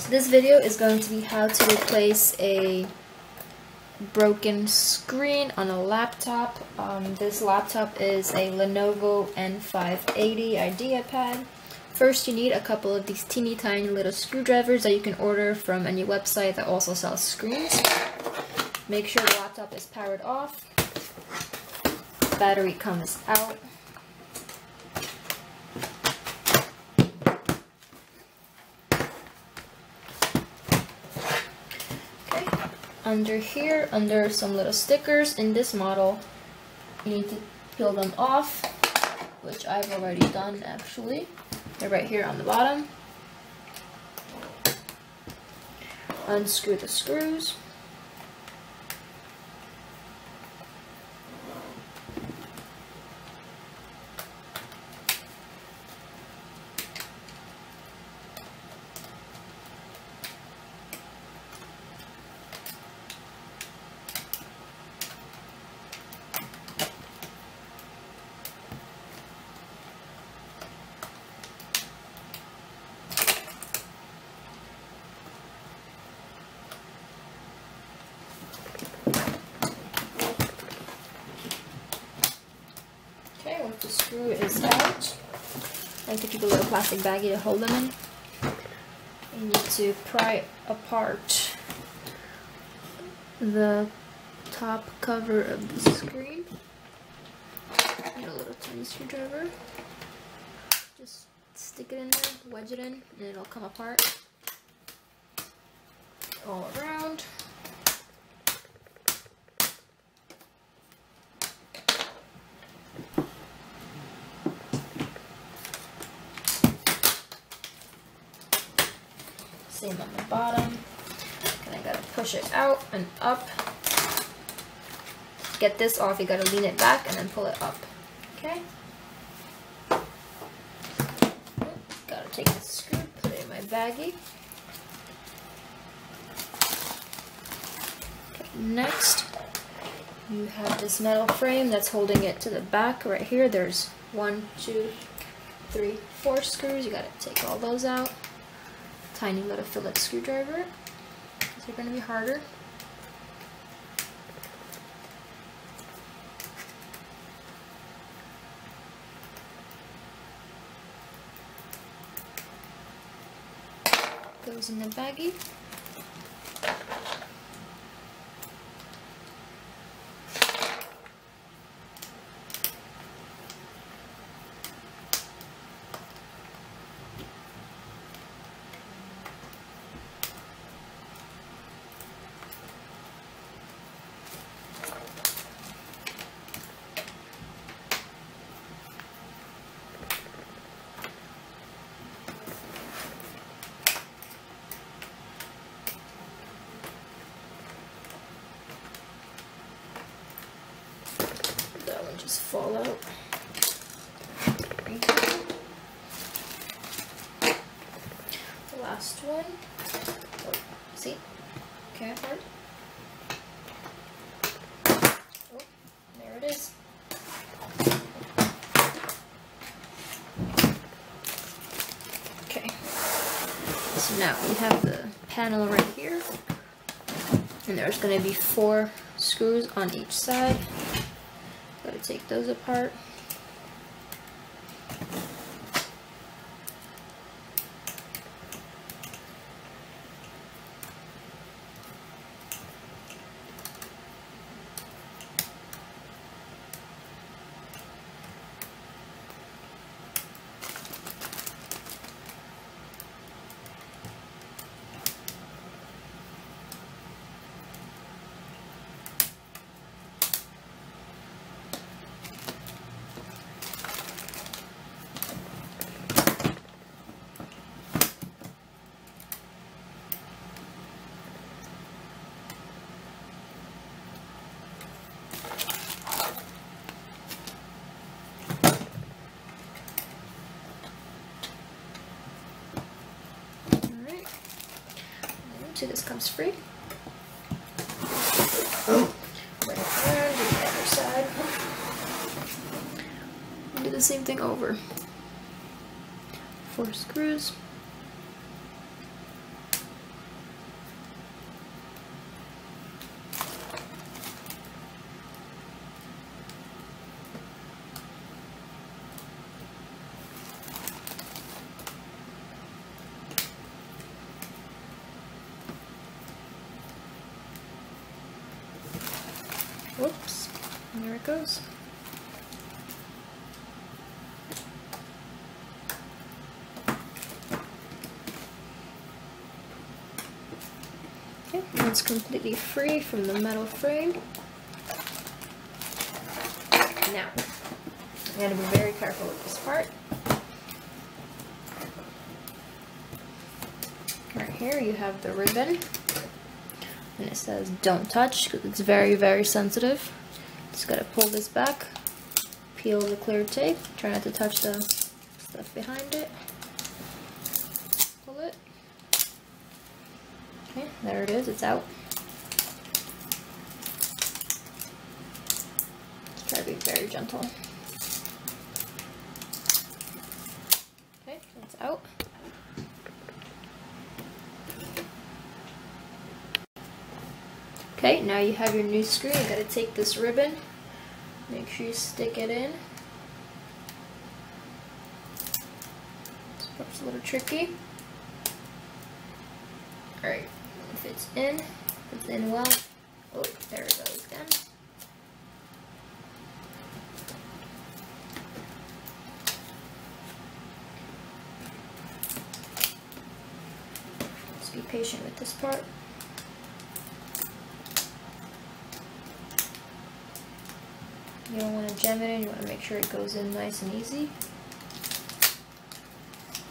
This video is going to be how to replace a broken screen on a laptop. This laptop is a Lenovo N580 Ideapad. First, you need a couple of these teeny tiny little screwdrivers that you can order from any website that also sells screens. Make sure the laptop is powered off. Battery comes out. Under here, under some little stickers in this model, you need to peel them off, which I've already done actually. They're right here on the bottom. Unscrew the screws. Once the screw is out, I like to keep a little plastic baggie to hold them in. You need to pry apart the top cover of the screen. Get a little tiny screwdriver. Just stick it in there, wedge it in, and it'll come apart all around. Same on the bottom. And I gotta push it out and up. To get this off, you gotta lean it back and then pull it up. Okay? Gotta take the screw, put it in my baggie. Okay, next, you have this metal frame that's holding it to the back right here. There's 1, 2, 3, 4 screws. You gotta take all those out. Tiny little Phillips screwdriver. These are going to be harder. Goes in the baggie. That one just fall out. The last one. Oh, see? Okay, hard. Oh, there it is. Okay. So now we have the panel right here. And there's going to be 4 screws on each side. Gotta take those apart. So this comes free. Right around to the other side. And do the same thing over. 4 screws. it goes. Okay, it's completely free from the metal frame. Now, you gotta be very careful with this part. Right here you have the ribbon, and it says don't touch because it's very, very sensitive. Just gotta pull this back, peel the clear tape, try not to touch the stuff behind it. Pull it. Okay, there it is, it's out. Just try to be very gentle. Okay, so it's out. Okay, now you have your new screw. You gotta take this ribbon, make sure you stick it in. This part's a little tricky. Alright, if it's in well. Oh, there it goes again. Just be patient with this part. You don't want to jam it in, you want to make sure it goes in nice and easy.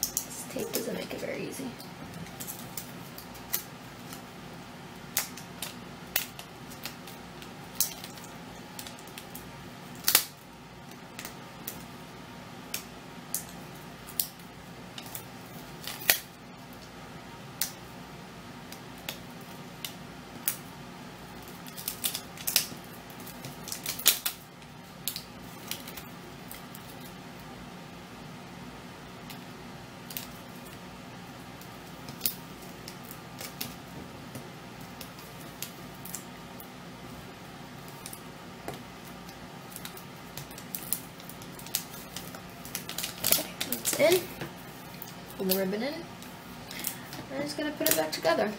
This tape doesn't make it very easy. In, pull the ribbon in, and I'm just going to put it back together,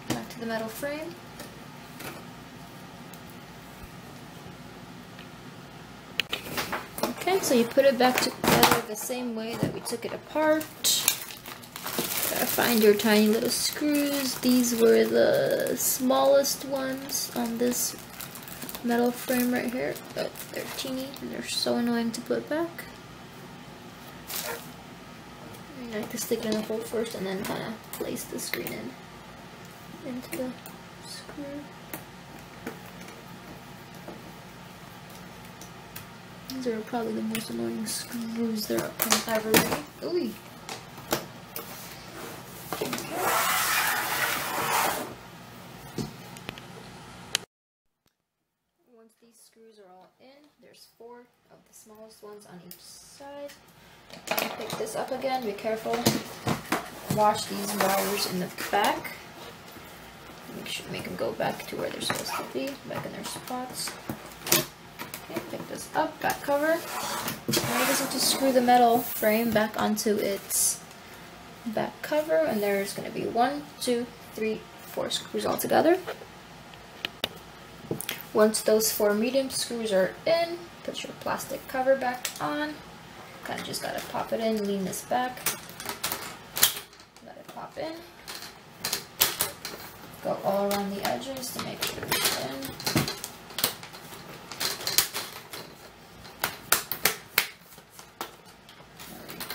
back to the metal frame. Okay, so you put it back together the same way that we took it apart. Gotta find your tiny little screws. These were the smallest ones on this metal frame right here, but they're teeny and they're so annoying to put back. I like to stick it in the hole first and then kind of place the screen into the screw. These are probably the most annoying screws there I've ever made. Ooh. Once these screws are all in, there's 4 of the smallest ones on each side. Pick this up again, be careful. Wash these wires in the back. Make them go back to where they're supposed to be, back in their spots. Okay, pick this up, back cover. Now you just have to screw the metal frame back onto its back cover, and there's going to be 1, 2, 3, 4 screws all together. Once those 4 medium screws are in, put your plastic cover back on. Kind of just gotta pop it in, lean this back, let it pop in, go all around the edges to make sure it's in.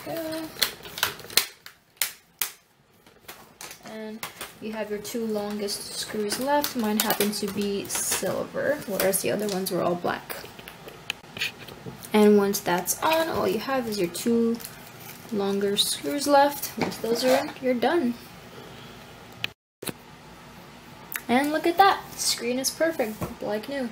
There we go. And you have your 2 longest screws left. Mine happen to be silver, whereas the other ones were all black. And once that's on, all you have is your 2 longer screws left. Once those are in, you're done. And look at that, screen is perfect, like new.